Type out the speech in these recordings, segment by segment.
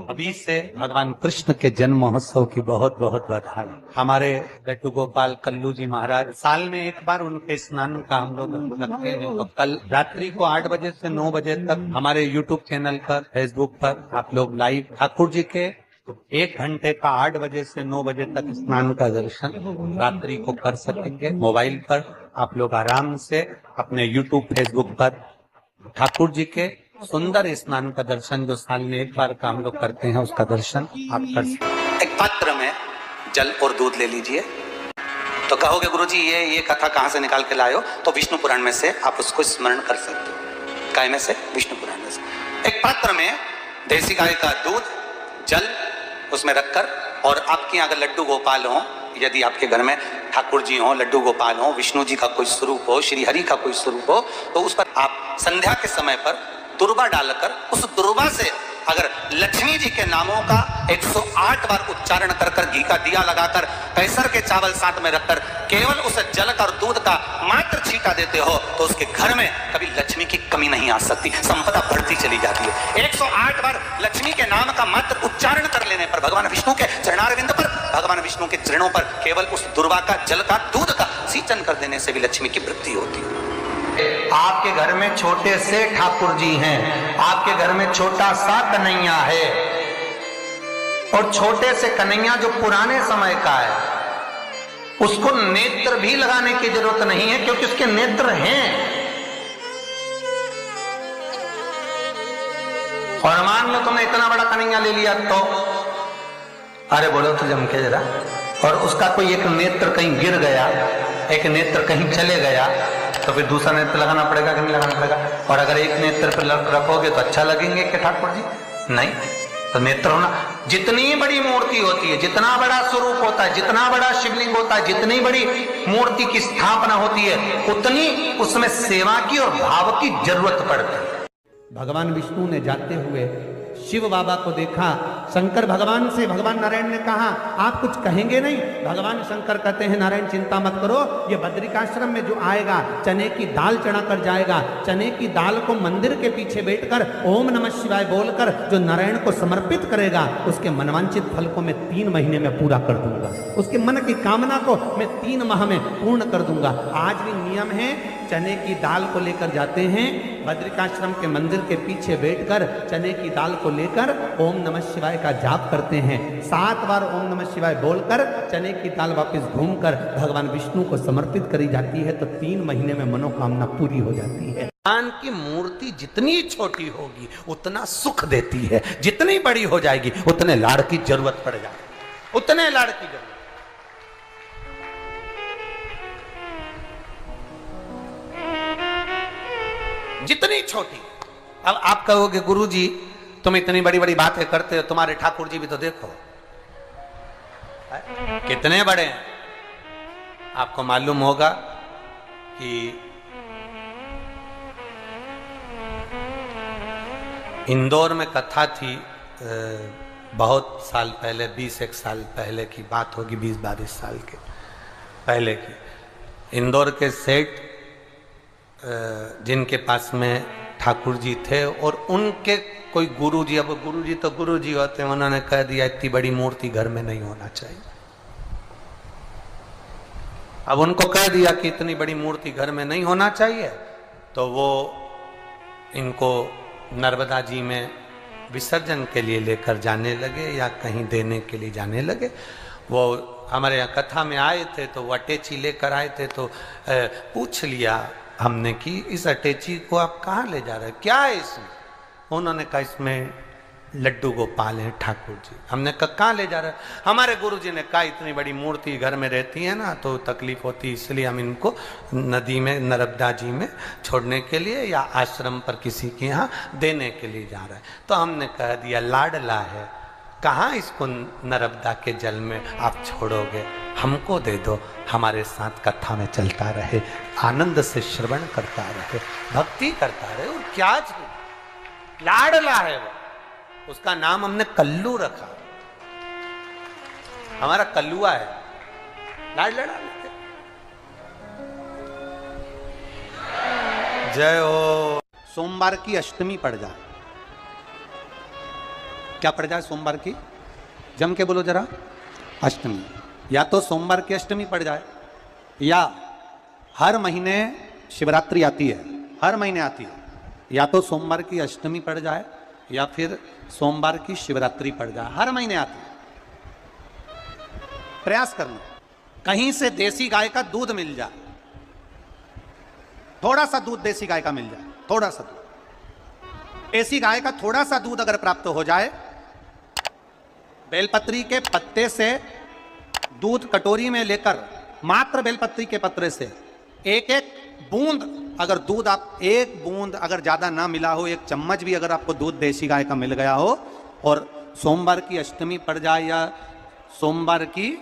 अभी से भगवान कृष्ण के जन्म महोत्सव की बहुत बहुत बधाई। हमारे लड्डू गोपाल कल्लू जी महाराज साल में एक बार उनके स्नान का हम लोग रखते हैं। तो कल रात्रि को 8 बजे से 9 बजे तक हमारे यूट्यूब चैनल पर, फेसबुक पर आप लोग लाइव ठाकुर जी के 1 घंटे का 8 बजे से 9 बजे तक स्नान का दर्शन रात्रि को कर सकेंगे। मोबाइल पर आप लोग आराम से अपने यूट्यूब, फेसबुक पर ठाकुर जी के सुंदर स्नान का दर्शन, जो साल में एक बार का हम लोग करते हैं, उसका दर्शन आप कर सकते हैं। एक पात्र में जल और दूध ले लीजिए। तो कहोगे गुरुजी ये कथा कहाँ से निकाल के लाए हो? तो विष्णु पुराण में से आप उसको स्मरण कर सकते हो। काय में से? विष्णु पुराण में से। एक पात्र में देसी गाय का दूध, जल उसमें रखकर, और आपके यहाँ अगर लड्डू गोपाल हो, यदि आपके घर में ठाकुर जी हो, लड्डू गोपाल हो, विष्णु जी का कोई स्वरूप हो, श्री हरि का कोई स्वरूप हो, तो उस पर आप संध्या के समय पर दुर्वा डालकर, उस दुर्वा से अगर लक्ष्मी जी के नामों का 108 बार उच्चारण कर कर, घी का दिया लगाकर, कैसर के चावल साथ में रखकर केवल उस जल का और दूध का मात्र छींटा देते हो, तो उसके घर में कभी लक्ष्मी की कमी नहीं आ सकती, संपदा बढ़ती चली जाती है। 108 बार लक्ष्मी के नाम का मात्र उच्चारण कर लेने पर, भगवान विष्णु के चरणारविंद पर, भगवान विष्णु के चरणों पर केवल उस दुर्वा का, जल का, दूध का सिंचन कर देने से भी लक्ष्मी की वृद्धि होती है। आपके घर में छोटे से ठाकुर जी हैं, आपके घर में छोटा सा कन्हैया है, और छोटे से कन्हैया जो पुराने समय का है, उसको नेत्र भी लगाने की जरूरत नहीं है, क्योंकि उसके नेत्र हैं। और मान लो तुमने इतना बड़ा कन्हैया ले लिया, तो अरे बोलो तो जम के जरा, और उसका कोई एक नेत्र कहीं गिर गया, एक नेत्र कहीं चले गया, तो फिर दूसरा नेत्र लगाना पड़ेगा कि नहीं लगाना पड़ेगा? और अगर एक नेत्र पर रखोगे तो अच्छा लगेंगे कि ठाकुर जी? नहीं। तो नेत्र होना, जितनी बड़ी मूर्ति होती है, जितना बड़ा स्वरूप होता है, जितना बड़ा शिवलिंग होता है, जितनी बड़ी मूर्ति की स्थापना होती है, उतनी उसमें सेवा की और भाव की जरूरत पड़ती है। भगवान विष्णु ने जाते हुए शिव बाबा को देखा। शंकर भगवान से, भगवान नारायण ने कहा आप कुछ कहेंगे नहीं? भगवान शंकर कहते हैं नारायण चिंता मत करो, ये बद्रिकाश्रम में जो आएगा चने की दाल चढ़ा कर जाएगा, चने की दाल को मंदिर के पीछे बैठकर ओम नमः शिवाय बोलकर जो नारायण को समर्पित करेगा, उसके मनवांचित फल को मैं 3 महीने में पूरा कर दूंगा, उसके मन की कामना को मैं 3 माह में पूर्ण कर दूंगा। आज भी नियम है, चने की दाल को लेकर जाते हैं, बद्रिकाश्रम के मंदिर के पीछे बैठकर चने की दाल को लेकर ओम नमः शिवाय का जाप करते हैं। 7 बार ओम नमः शिवाय बोलकर चने की दाल वापस घूमकर भगवान विष्णु को समर्पित करी जाती है, तो 3 महीने में मनोकामना पूरी हो जाती है। भगवान की मूर्ति जितनी छोटी होगी उतना सुख देती है, जितनी बड़ी हो जाएगी उतने लाड़ की जरूरत पड़ जाएगी, उतने लाड़ की जरूरत। जितनी छोटी। अब आप कहोगे गुरुजी तुम इतनी बड़ी बड़ी बातें करते हो, तुम्हारे ठाकुर जी भी तो देखो कितने बड़े हैं। आपको मालूम होगा कि इंदौर में कथा थी, बहुत साल पहले, 20-1 साल पहले की बात होगी, 20-22 साल के पहले की। इंदौर के सेठ जिनके पास में ठाकुर जी थे, और उनके कोई गुरुजी, अब गुरुजी तो गुरुजी होते हैं, उन्होंने कह दिया इतनी बड़ी मूर्ति घर में नहीं होना चाहिए। अब उनको कह दिया कि इतनी बड़ी मूर्ति घर में नहीं होना चाहिए, तो वो इनको नर्मदा जी में विसर्जन के लिए लेकर जाने लगे या कहीं देने के लिए जाने लगे। वो हमारे यहाँ कथा में आए थे, तो वो अटैची लेकर आए थे, तो पूछ लिया हमने कि इस अटैची को आप कहाँ ले जा रहे हैं, क्या है इसमें? उन्होंने कहा इसमें लड्डू गोपाल हैं ठाकुर जी। हमने कहा कहाँ ले जा रहे हैं? हमारे गुरुजी ने कहा इतनी बड़ी मूर्ति घर में रहती है ना तो तकलीफ होती, इसलिए हम इनको नदी में, नर्मदा जी में छोड़ने के लिए या आश्रम पर किसी के यहाँ देने के लिए जा रहे हैं। तो हमने कह दिया लाडला है, कहाँ इसको नर्मदा के जल में आप छोड़ोगे, हमको दे दो, हमारे साथ कथा में चलता रहे, आनंद से श्रवण करता रहे, भक्ति करता रहे। और क्या लाडला है वो, उसका नाम हमने कल्लू रखा, हमारा कल्लुआ है, लाडला। जय हो। सोमवार की अष्टमी पड़ जाए क्या पड़ जाए सोमवार की? जम के बोलो जरा, अष्टमी। या तो सोमवार की अष्टमी पड़ जाए, या हर महीने शिवरात्रि आती है, हर महीने आती है, या तो सोमवार की अष्टमी पड़ जाए या फिर सोमवार की शिवरात्रि पड़ जाए, हर महीने आती है। प्रयास करना कहीं से देसी गाय का दूध मिल जाए, थोड़ा सा दूध देसी गाय का मिल जाए, थोड़ा सा दूध देसी गाय का, थोड़ा सा दूध अगर प्राप्त हो जाए, बेलपत्री के पत्ते से दूध कटोरी में लेकर, मात्र बेलपत्री के पत्रे से एक एक बूंद अगर दूध, आप एक बूंद अगर ज्यादा ना मिला हो, एक चम्मच भी अगर आपको दूध देसी गाय का मिल गया हो, और सोमवार की अष्टमी पड़ जाए या सोमवार की,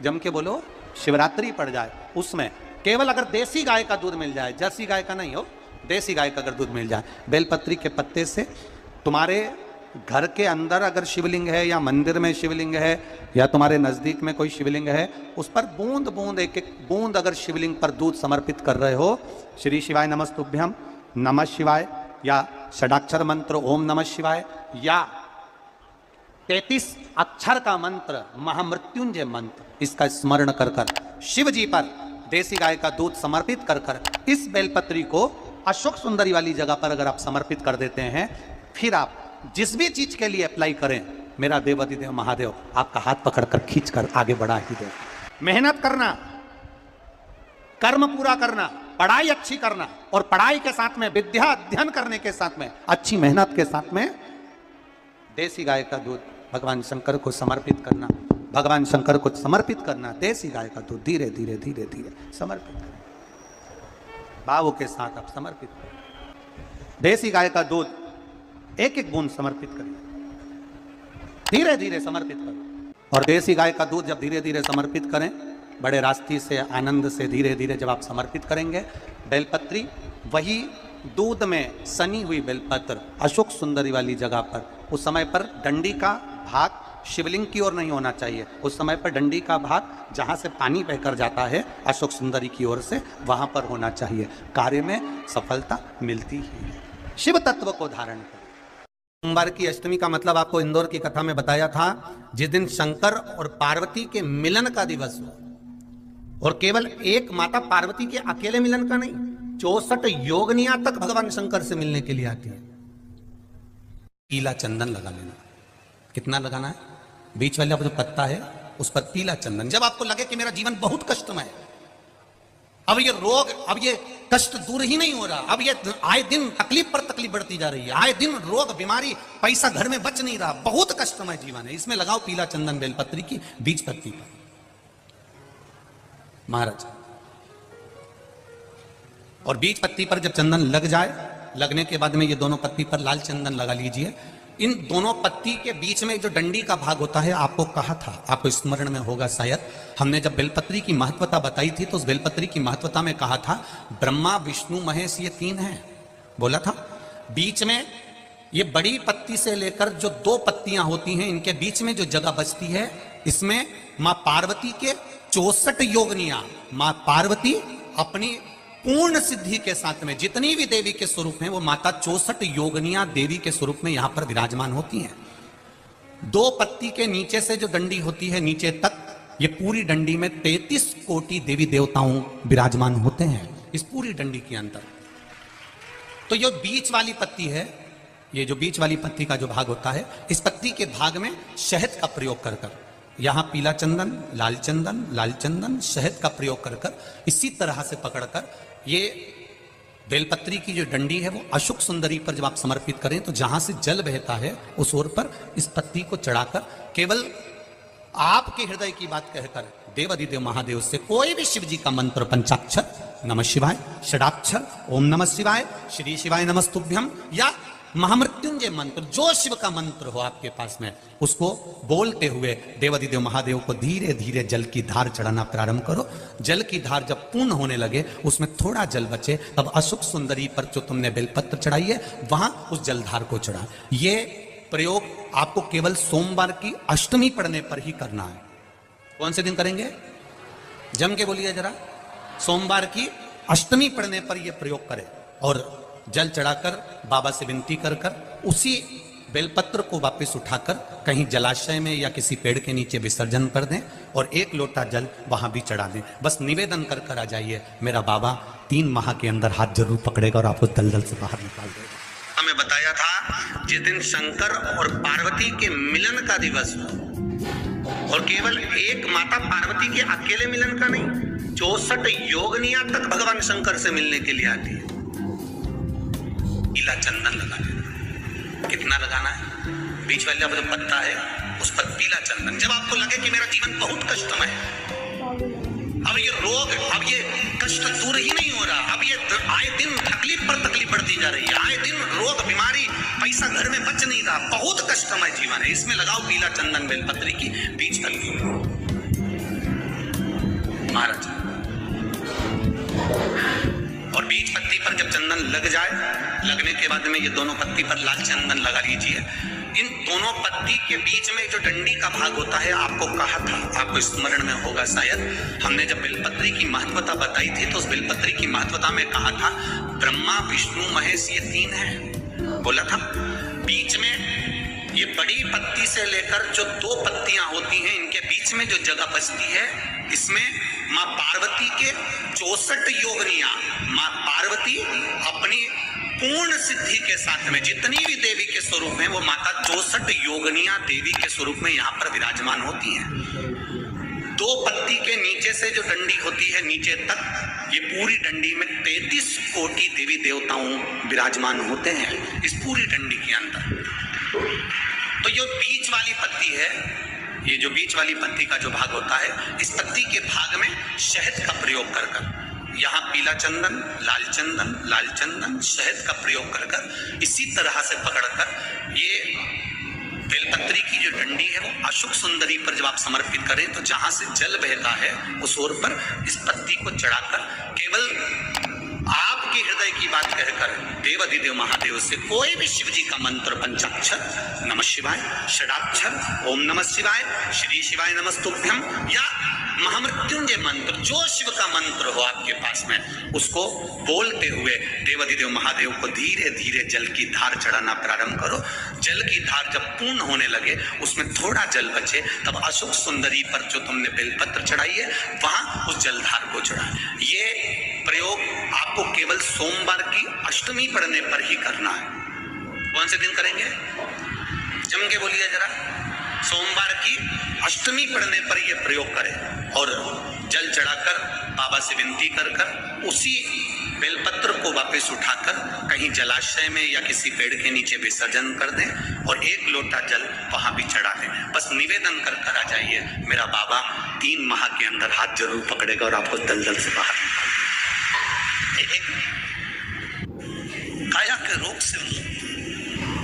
जम के बोलो, शिवरात्रि पड़ जाए, उसमें केवल अगर देसी गाय का दूध मिल जाए, जर्सी गाय का नहीं हो, देसी गाय का अगर दूध मिल जाए, बेलपत्री के पत्ते से, तुम्हारे घर के अंदर अगर शिवलिंग है या मंदिर में शिवलिंग है या तुम्हारे नजदीक में कोई शिवलिंग है, उस पर बूंद बूंद, एक एक बूंद अगर शिवलिंग पर दूध समर्पित कर रहे हो, श्री शिवाय नमस्तुभ्यम, नमः शिवाय, या षडाक्षर मंत्र ओम नमः शिवाय, या 33 अक्षर का मंत्र महामृत्युंजय मंत्र, इसका स्मरण कर कर शिव जी पर देसी गाय का दूध समर्पित कर कर इस बेलपत्री को अशोक सुंदरी वाली जगह पर अगर आप समर्पित कर देते हैं, फिर आप जिस भी चीज के लिए अप्लाई करें, मेरा देवाधिदेव महादेव आपका हाथ पकड़कर खींचकर आगे बढ़ा ही दे। मेहनत करना, कर्म पूरा करना, पढ़ाई अच्छी करना, और पढ़ाई के साथ में विद्या अध्ययन करने के साथ में अच्छी मेहनत के साथ में देसी गाय का दूध भगवान शंकर को समर्पित करना, भगवान शंकर को समर्पित करना, देसी गाय का दूध धीरे धीरे धीरे धीरे समर्पित करना, भावों के साथ आप समर्पित करें। देसी गाय का दूध एक एक बूंद समर्पित करें, धीरे धीरे समर्पित करें। और देसी गाय का दूध जब धीरे धीरे समर्पित करें, बड़े रास्ते से, आनंद से धीरे धीरे जब आप समर्पित करेंगे, बेलपत्री वही दूध में सनी हुई बेलपत्र अशोक सुंदरी वाली जगह पर, उस समय पर डंडी का भाग शिवलिंग की ओर नहीं होना चाहिए, उस समय पर डंडी का भाग जहां से पानी बहकर जाता है अशोक सुंदरी की ओर से, वहां पर होना चाहिए। कार्य में सफलता मिलती ही है। शिव तत्व को धारण करें। सोमवार की अष्टमी का मतलब आपको इंदौर की कथा में बताया था, जिस दिन शंकर और पार्वती के मिलन का दिवस हो, और केवल एक माता पार्वती के अकेले मिलन का नहीं, 64 योगनियां तक भगवान शंकर से मिलने के लिए आती है। पीला चंदन लगा लेना। कितना लगाना है? बीच वाला जो पत्ता है उस पर पीला चंदन। जब आपको लगे कि मेरा जीवन बहुत कष्टमय है, अब ये रोग, अब ये कष्ट दूर ही नहीं हो रहा, अब ये आए दिन तकलीफ पर तकलीफ बढ़ती जा रही है, आए दिन रोग, बीमारी, पैसा घर में बच नहीं रहा, बहुत कष्टमय जीवन है, इसमें लगाओ पीला चंदन बेलपत्री की बीज पत्ती पर। महाराज, और बीज पत्ती पर जब चंदन लग जाए, लगने के बाद में ये दोनों पत्ती पर लाल चंदन लगा लीजिए। इन दोनों पत्ती के बीच में जो डंडी का भाग होता है, आपको कहा था, आपको स्मरण में होगा शायद, हमने जब बेलपत्री की महत्वता बताई थी तो उस बेलपत्री की महत्वता में कहा था ब्रह्मा विष्णु महेश ये 3 हैं, बोला था। बीच में ये बड़ी पत्ती से लेकर जो 2 पत्तियां होती हैं, इनके बीच में जो जगह बचती है, इसमें मां पार्वती के 64 योगनियां, मां पार्वती अपनी पूर्ण सिद्धि के साथ में जितनी भी देवी के स्वरूप हैं, वो माता 64 योगनियां देवी के स्वरूप में यहां पर विराजमान होती हैं। 2 पत्ती के नीचे से जो डंडी होती है नीचे तक, ये पूरी डंडी में 33 कोटि देवी देवताओं विराजमान होते हैं इस पूरी डंडी के अंदर। तो ये बीच वाली पत्ती है, ये जो बीच वाली पत्ती का जो भाग होता है, इस पत्ती के भाग में शहद का प्रयोग कर कर, यहां पीला चंदन, लाल चंदन, शहद का प्रयोग कर कर, इसी तरह से पकड़कर ये बेलपत्री की जो डंडी है वो अशोक सुंदरी पर जब आप समर्पित करें, तो जहां से जल बहता है उस ओर पर इस पत्ती को चढ़ाकर केवल आपके हृदय की बात कहकर देवाधिदेव महादेव से कोई भी शिव जी का मंत्र, पंचाक्षर नमः शिवाय, षडाक्षर ओम नमः शिवाय, श्री शिवाय नमस्तुभ्यम, या महामृत्युंजय मंत्र, जो शिव का मंत्र हो आपके पास में, उसको बोलते हुए देवाधिदेव महादेव को धीरे धीरे जल की धार चढ़ाना प्रारंभ करो। जल की धार जब पूर्ण होने लगे, उसमें थोड़ा जल बचे, तब अशोक सुंदरी पर जो तुमने बेलपत्र चढ़ाई है वहां उस जलधार को चढ़ा। ये प्रयोग आपको केवल सोमवार की अष्टमी पढ़ने पर ही करना है। कौन से दिन करेंगे? जम के बोलिए जरा। सोमवार की अष्टमी पढ़ने पर यह प्रयोग करें, और जल चढ़ाकर बाबा से विनती कर कर उसी बेलपत्र को वापस उठाकर कहीं जलाशय में या किसी पेड़ के नीचे विसर्जन कर दें और 1 लोटा जल वहां भी चढ़ा दें। बस निवेदन कर कर आ जाइए, मेरा बाबा 3 माह के अंदर हाथ जरूर पकड़ेगा और आपको दलदल से बाहर निकाल देगा। हमें बताया था जिस दिन शंकर और पार्वती के मिलन का दिवस हो, और केवल एक माता पार्वती के अकेले मिलन का नहीं, 64 योगनियां तक भगवान शंकर से मिलने के लिए आती है। पीला चंदन लगा देना। कितना लगाना है? बीच वाला जो पत्ता है उस पर पीला चंदन। जब आपको लगे कि मेरा जीवन बहुत कष्टमय है, अब ये रोग, अब ये कष्ट दूर ही नहीं हो रहा, अब ये आए दिन तकलीफ पर तकलीफ बढ़ती जा रही है, आए दिन रोग बीमारी, पैसा घर में बच नहीं रहा, बहुत कष्टमय जीवन है, इसमें लगाओ पीला चंदन बेलपत्री की बीज तलगी महाराज। और बीज पत्ती पर जब चंदन लग जाए, लगने के बाद में ये दोनों पत्ती पर लाल चंदन लगा लीजिए। इन दोनों पत्ती के बीच में जो डंडी का भाग होता है, आपको कहा था, आपको स्मरण में होगा शायद, हमने जब बेलपत्री की महत्वता बताई थी तो उस बेलपत्री की महत्वता में कहा था ब्रह्मा विष्णु महेश ये 3 हैं, बोला था। बीच में ये बड़ी पत्ती से लेकर जो 2 पत्तियां होती हैं, इनके बीच में जो जगह बचती है, इसमें माँ पार्वती के 64 योगनियां, माँ पार्वती अपनी पूर्ण सिद्धि के साथ में जितनी भी देवी के स्वरूप हैं, वो माता 64 योगनियां देवी के स्वरूप में यहाँ पर विराजमान होती हैं। 2 पत्ती के नीचे से जो डंडी होती है नीचे तक, ये पूरी डंडी में 33 कोटि देवी देवताओं विराजमान होते हैं इस पूरी डंडी के अंदर। तो ये बीच वाली पत्ती है, ये जो बीच वाली पत्ती का जो भाग होता है, इस पत्ती के भाग में शहद का प्रयोग कर कर, यहाँ पीला चंदन, लाल चंदन, शहद का प्रयोग कर कर, इसी तरह से पकड़कर ये बेलपत्री की जो डंडी है वो अशुक सुंदरी पर जब आप समर्पित करें तो जहां से जल बहता है उस ओर पर इस पत्ती को चढ़ाकर केवल आपके हृदय की बात कहकर देवाधिदेव महादेव से कोई भी शिव जी का मंत्र, पंचाक्षर, नमः शिवाय, षडाक्षर, ओम नमः शिवाय, श्री शिवाय नमस्तुभ्यम, या महामृत्युंजय मंत्र, जो शिव का मंत्र हो आपके पास में, उसको बोलते हुए देवाधिदेव महादेव को धीरे धीरे जल की धार चढ़ाना प्रारंभ करो। जल की धार जब पूर्ण होने लगे, उसमें थोड़ा जल बचे, तब अशोक सुंदरी पर जो तुमने बेलपत्र चढ़ाई है वहां उस जलधार को चढ़ा। ये प्रयोग आपको केवल सोमवार की अष्टमी पढ़ने पर ही करना है। कौन से दिन करेंगे? जम के बोलिए जरा। सोमवार की अष्टमी पढ़ने पर यह प्रयोग करें और जल चढ़ाकर बाबा से विनती कर कर उसी बेलपत्र को वापस उठाकर कहीं जलाशय में या किसी पेड़ के नीचे विसर्जन कर दें और 1 लोटा जल वहां भी चढ़ा दें। बस निवेदन कर कर आ जाइए, मेरा बाबा 3 माह के अंदर हाथ जरूर पकड़ेगा और आपको दलदल से बाहर निकालेगा। काया के रोग से